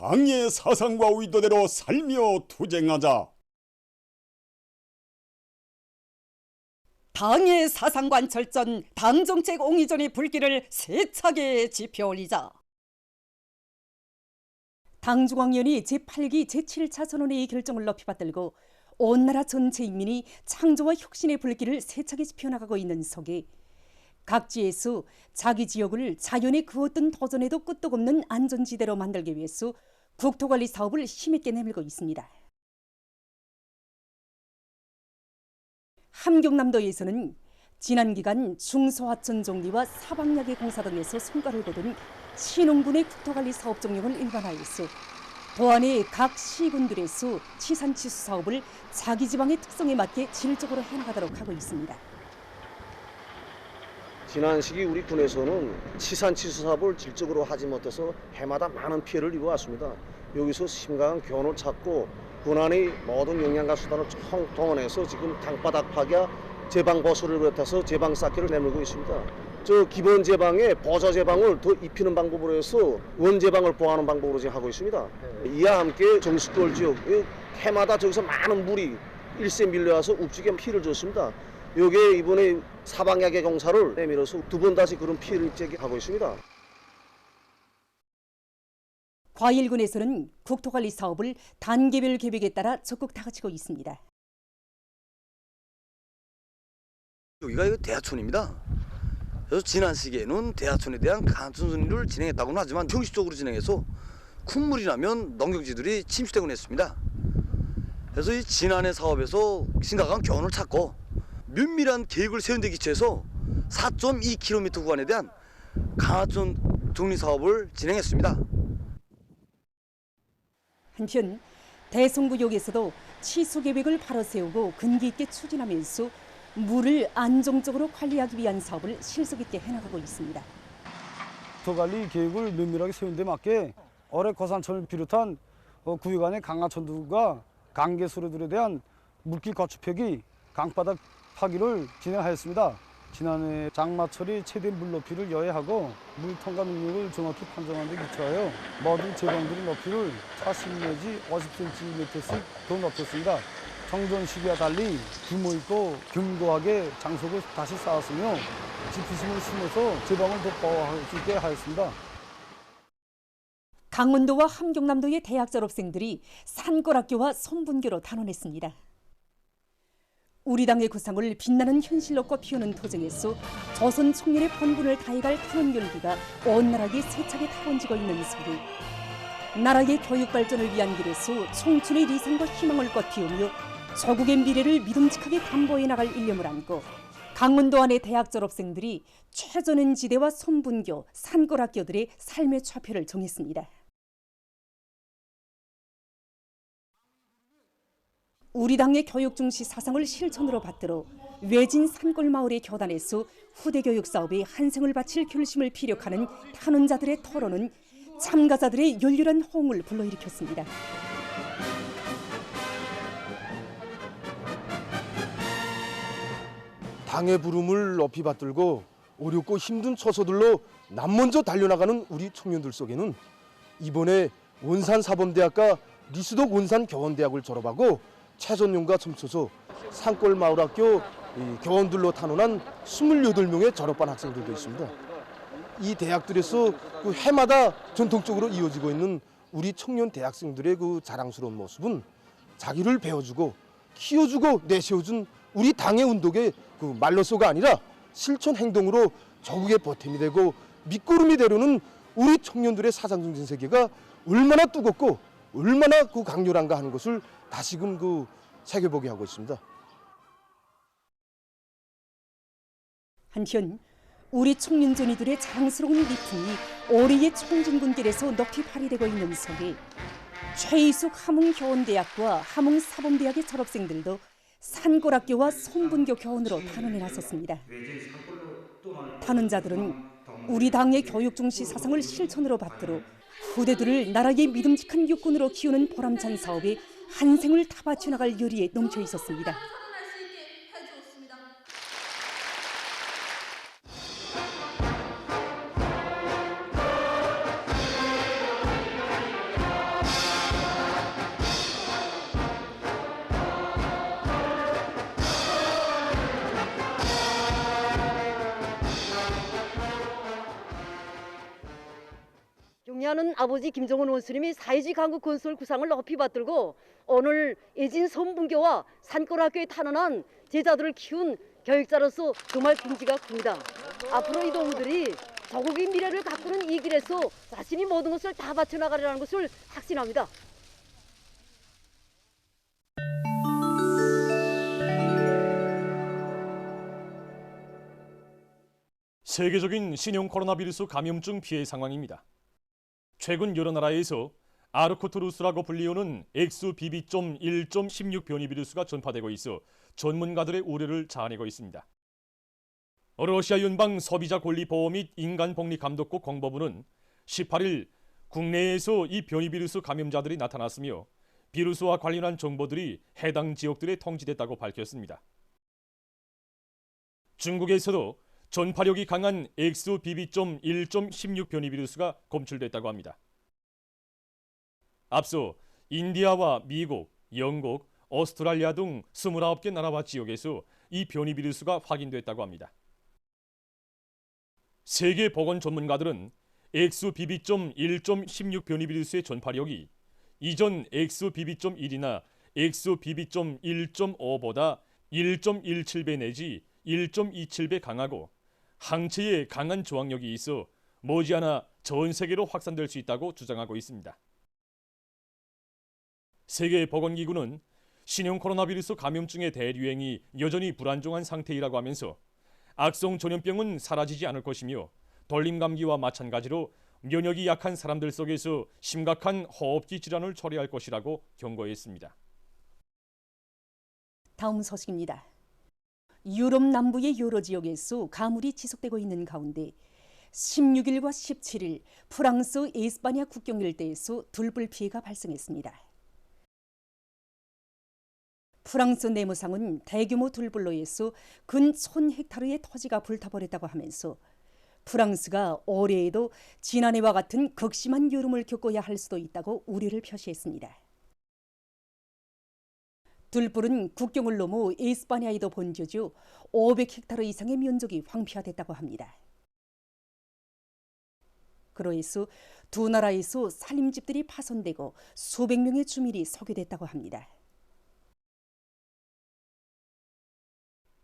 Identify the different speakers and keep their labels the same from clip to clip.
Speaker 1: 당의 사상과 의도대로 살며 투쟁하자.
Speaker 2: 당의 사상관 철전, 당정책 옹이전의 불길을 세차게 지펴올리자. 당중앙위원회 제8기 제7차 전원회의 결정을 높이 받들고 온 나라 전체 인민이 창조와 혁신의 불길을 세차게 지펴나가고 있는 속에 각지에서 자기 지역을 자연에 그 어떤 도전에도 끄떡없는 안전지대로 만들기 위해서 국토관리 사업을 힘있게 내밀고 있습니다. 함경남도에서는 지난 기간 중소하천 정리와 사방야계 공사 등에서 성과를 거둔 신흥군의 국토관리 사업 종용을 일반화해서 도안의 각 시군들에서 치산치수 사업을 자기 지방의 특성에 맞게 질적으로 해나가도록 하고 있습니다.
Speaker 3: 지난 시기 우리 군에서는 치산치수 사업을 질적으로 하지 못해서 해마다 많은 피해를 입어왔습니다. 여기서 심각한 교훈을 찾고 군안의 모든 역량과 수단을 동원해서 지금 땅바닥 파기와 제방 보수를 비롯해서 제방 쌓기를 내밀고 있습니다. 저 기본 제방에 보조 제방을 더 입히는 방법으로 해서 원 제방을 보호하는 방법으로 지금 하고 있습니다. 이와 함께 정수골 지역 해마다 저기서 많은 물이 일세 밀려와서 읍지게 피해를 줬습니다. 여기에 이번에 사방야계 공사를 내밀어서 두 번 다시 그런 피해를 입게 하고 있습니다.
Speaker 2: 과일군에서는 국토관리 사업을 단계별 계획에 따라 적극 다가치고 있습니다.
Speaker 4: 여기가 대하촌입니다. 그래서 지난 시기에는 대하촌에 대한 간선순위를 진행했다고는 하지만 형식적으로 진행해서 큰 물이 나면 농경지들이 침수되곤 했습니다. 그래서 이 지난해 사업에서 심각한 교훈을 찾고 면밀한 계획을 세운 데 기초해서 4.2km 구간에 대한 강하천 정리 사업을 진행했습니다.
Speaker 2: 한편 대성구역에서도 치수 계획을 바로 세우고 근기 있게 추진하면서 물을 안정적으로 관리하기 위한 사업을 실속 있게 해나가고 있습니다.
Speaker 5: 국토관리 계획을 면밀하게 세운 데 맞게 올해 고산천을 비롯한 구역 안의 강하천들과 강계수로들에 대한 물길 거주폐기, 강바닥 파기를 진행하였습니다. 지난해 장마철이 최대 물 높이를 여해하고 물 통과 능력을 정확히 판정하는 데 기초하여 모든 제방들의 높이를 40 내지 50cm씩 더 높였습니다. 정전 시기와 달리 규모 있고 견고하게 장속을 다시 쌓았으며 지피심을 심어서 제방을 더 보호할 수 있게 하였습니다.
Speaker 2: 강원도와 함경남도의 대학 졸업생들이 산골학교와 손분교로 단원했습니다. 우리 당의 구상을 빛나는 현실로 꽃피우는 도정에서 조선 청년의 본분을 다해갈 탄원 열기가 온 나라에 세차게 타원지고 있는 속에 나라의 교육 발전을 위한 길에서 청춘의 리상과 희망을 꽃피우며 조국의 미래를 믿음직하게 담보해 나갈 일념을 안고 강원도 안의 대학 졸업생들이 최전원지대와 손분교, 산골학교들의 삶의 좌표를 정했습니다. 우리 당의 교육 중시 사상을 실천으로 받들어 외진 산골 마을의 교단에서 후대 교육 사업에 한 생을 바칠 결심을 피력하는 탄원자들의 토론은 참가자들의 열렬한 호응을 불러일으켰습니다.
Speaker 6: 당의 부름을 높이 받들고 어렵고 힘든 처소들로 남 먼저 달려나가는 우리 청년들 속에는 이번에 원산사범대학과 리수덕 원산교원대학을 졸업하고 최전용과 춤춰서 산골마을학교 교원들로 탄원한 28명의 졸업반 학생들도 있습니다. 이 대학들에서 그 해마다 전통적으로 이어지고 있는 우리 청년 대학생들의 그 자랑스러운 모습은 자기를 배워주고 키워주고 내세워준 우리 당의 운동의 그 말로서가 아니라 실천 행동으로 조국의 보탬이 되고 밑거름이 되려는 우리 청년들의 사상정신 세계가 얼마나 뜨겁고 얼마나 그 강렬한가 하는 것을 다시금 그 새겨보게 하고 있습니다.
Speaker 2: 한편 우리 청년전이들의 자랑스러운 리품이 올해의 청진군길에서 높이 발휘되고 있는 속에 최이숙 함흥교원대학과 함흥사범대학의 졸업생들도 산골학교와 손분교 교원으로 탄원에 나섰습니다. 탄원자들은 우리 당의 교육 중시 사상을 실천으로 받들어 후대들을 나라의 믿음직한 육군으로 키우는 보람찬 사업에 한 생을 다 바쳐 나갈 열의에 넘쳐 있었습니다.
Speaker 7: 승리하는 아버지 김정은 원수님이 사회주의 강국 건설 구상을 높이 받들고 오늘 예진 선분교와 산골학교에 탄원한 제자들을 키운 교육자로서 정말 긍지가 큽니다. 앞으로 이 동무들이 조국의 미래를 가꾸는 이 길에서 자신이 모든 것을 다 바쳐나가리라는 것을 확신합니다.
Speaker 8: 세계적인 신형 코로나 바이러스 감염증 피해 상황입니다. 최근 여러 나라에서 아르코트루스라고 불리우는 XBB.1.16 변이 바이러스가 전파되고 있어 전문가들의 우려를 자아내고 있습니다. 러시아 연방 소비자 권리 보호 및 인간 복리 감독국 공보부는 18일 국내에서 이 변이 바이러스 감염자들이 나타났으며 바이러스와 관련한 정보들이 해당 지역들에 통지됐다고 밝혔습니다. 중국에서도 전파력이 강한 XBB.1.16 변이 바이러스가 검출됐다고 합니다. 앞서 인디아와 미국, 영국, 오스트랄리아 등 29개 나라와 지역에서 이 변이 바이러스가 확인됐다고 합니다. 세계 보건 전문가들은 XBB.1.16 변이 바이러스의 전파력이 이전 XBB.1이나 XBB.1.5보다 1.17배 내지 1.27배 강하고 항체에 강한 저항력이 있어 머지않아 전 세계로 확산될 수 있다고 주장하고 있습니다. 세계보건기구는 신형 코로나 바이러스 감염증의 대유행이 여전히 불안정한 상태이라고 하면서 악성 전염병은 사라지지 않을 것이며 돌림감기와 마찬가지로 면역이 약한 사람들 속에서 심각한 호흡기 질환을 초래할 것이라고 경고했습니다.
Speaker 2: 다음 소식입니다. 유럽 남부의 여러 지역에서 가물이 지속되고 있는 가운데 16일과 17일 프랑스 에스파냐 국경 일대에서 들불 피해가 발생했습니다. 프랑스 내무상은 대규모 들불로 인해서 근 1000헥타르의 토지가 불타버렸다고 하면서 프랑스가 올해에도 지난해와 같은 극심한 여름을 겪어야 할 수도 있다고 우려를 표시했습니다. 들불은 국경을 넘어 에스파냐에도 번져져 500헥타르 이상의 면적이 황폐화됐다고 합니다. 그로 인해서 두 나라에서 살림집들이 파손되고 수백 명의 주민이 소개됐다고 합니다.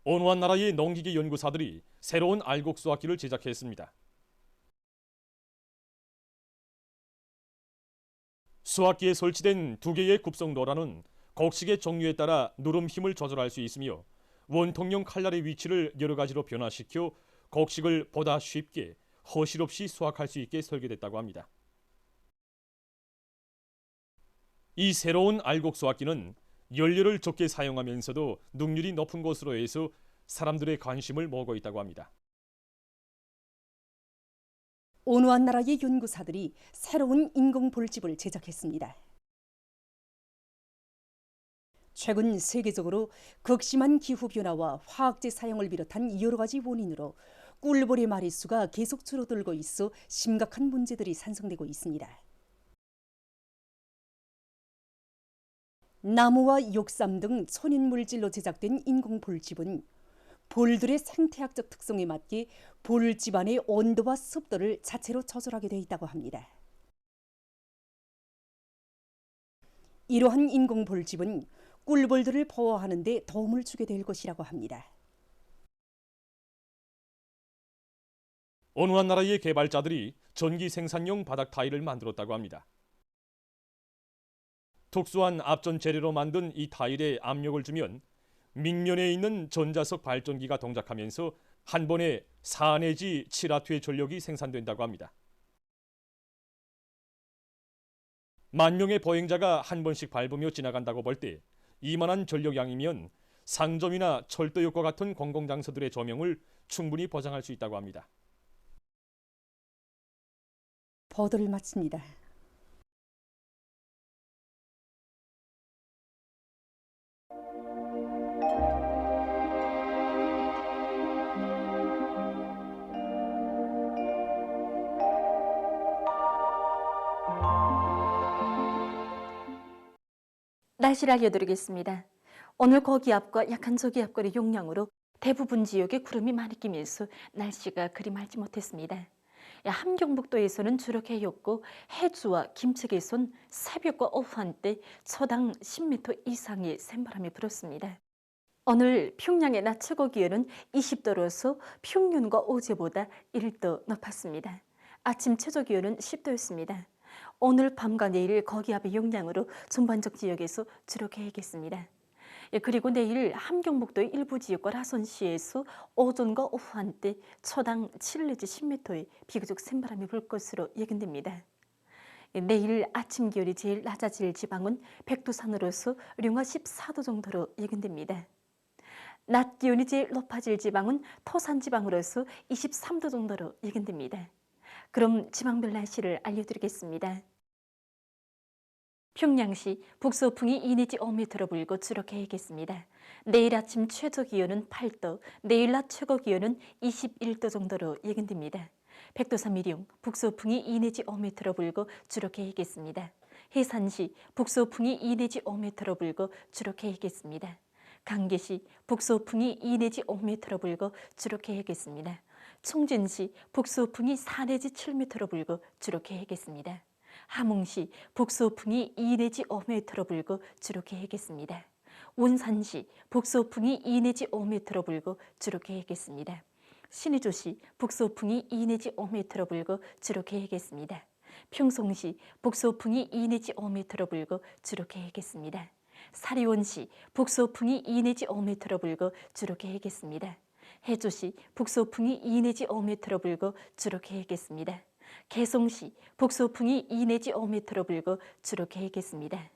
Speaker 8: 어느 한 나라의 농기계 연구사들이 새로운 알곡 수확기를 제작했습니다. 수확기에 설치된 두 개의 굽성 노라는 곡식의 종류에 따라 누름 힘을 조절할 수 있으며 원통형 칼날의 위치를 여러 가지로 변화시켜 곡식을 보다 쉽게 허실 없이 수확할 수 있게 설계됐다고 합니다. 이 새로운 알곡 수확기는 연료를 적게 사용하면서도 능률이 높은 것으로 해서 사람들의 관심을 모으고 있다고 합니다.
Speaker 2: 어느 한 나라의 연구사들이 새로운 인공 볼집을 제작했습니다. 최근 세계적으로 극심한 기후변화와 화학제 사용을 비롯한 여러 가지 원인으로 꿀벌의 마리수가 계속 줄어들고 있어 심각한 문제들이 산성되고 있습니다. 나무와 욕삼 등 천연물질로 제작된 인공 볼집은 볼들의 생태학적 특성에 맞게 볼집 안의 온도와 습도를 자체로 조절하게 되어 있다고 합니다. 이러한 인공 볼집은 꿀벌들을 보호하는 데 도움을 주게 될 것이라고 합니다.
Speaker 8: 어느 한 나라의 개발자들이 전기 생산용 바닥 타일을 만들었다고 합니다. 특수한 압전 재료로 만든 이 타일에 압력을 주면 밑면에 있는 전자석 발전기가 동작하면서 한 번에 4 내지 7와트의 전력이 생산된다고 합니다. 만 명의 보행자가 한 번씩 밟으며 지나간다고 볼 때 이만한 전력량이면 상점이나 철도역과 같은 공공장소들의 조명을 충분히 보장할 수 있다고 합니다.
Speaker 2: 보도를 마칩니다.
Speaker 9: 날씨를 알려드리겠습니다. 오늘 고기압과 약한 저기압골의 영향으로 대부분 지역에 구름이 많이 끼면서 날씨가 그리 맑지 못했습니다. 함경북도에서는 주로 개였고 해주와 김측에선 새벽과 오후 한때 초당 10m 이상의 샘바람이 불었습니다. 오늘 평양의 낮 최고 기온은 20도로서 평년과 어제보다 1도 높았습니다. 아침 최저 기온은 10도였습니다. 오늘 밤과 내일 거기압의 영향으로 전반적 지역에서 주로 개겠습니다. 그리고 내일 함경북도의 일부 지역과 라선시에서 오전과 오후 한때 초당 7 내지 10m의 비교적 센바람이 불 것으로 예견됩니다. 내일 아침 기온이 제일 낮아질 지방은 백두산으로서 령화 14도 정도로 예견됩니다. 낮 기온이 제일 높아질 지방은 토산 지방으로서 23도 정도로 예견됩니다. 그럼 지방별 날씨를 알려드리겠습니다. 평양시 북서풍이 2 내지 5m로 불고 주로 개겠습니다. 내일 아침 최저 기온은 8도, 내일 낮 최고 기온은 21도 정도로 예견됩니다. 백두산 미령 북서풍이 2 내지 5m로 불고 주로 개겠습니다. 해산시 북서풍이 2 내지 5m로 불고 주로 개겠습니다. 강계시 북서풍이 2 내지 5m로 불고 주로 개겠습니다. 총진시 북서풍이 4 내지 7m로 불고 주로 개겠습니다. 함흥시 북서풍이 2 내지 5m로 불고 주로 개겠습니다. 원산시 북서풍이 2 내지 5m로 불고 주로 개겠습니다. 신의주시 북서풍이 2 내지 5m로 불고 주로 개겠습니다. 평송시 북서풍이 2 내지 5m로 불고 주로 개겠습니다. 사리원시 북서풍이 2 내지 5m로 불고 주로 개겠습니다. 해주시 북서풍이 2 내지 5m로 불고 주로 개겠습니다. 개성시 북서풍이 2 내지 5m로 불고 주로 개겠습니다.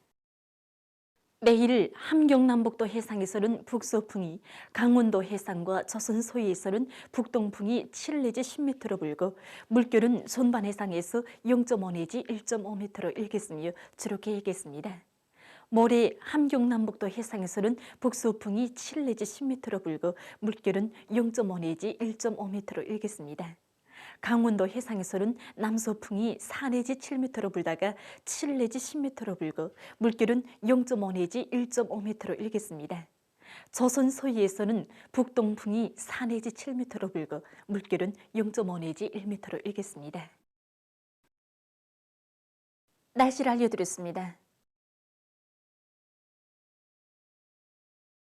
Speaker 9: 내일 함경남북도 해상에서는 북서풍이, 강원도 해상과 조선 소위에서는 북동풍이 7 내지 10m로 불고 물결은 손반 해상에서 0.5 내지 1.5m로 일겠으며 주로 개겠습니다. 모레 함경남북도 해상에서는 북서풍이 7 내지 10m로 불고 물결은 0.5 내지 1.5m로 일겠습니다. 강원도 해상에서는 남서풍이 4 내지 7m로 불다가 7 내지 10m로 불고 물결은 0.5 내지 1.5m로 일겠습니다. 조선 서해에서는 북동풍이 4 내지 7m로 불고 물결은 0.5 내지 1m로 일겠습니다. 날씨를 알려드렸습니다.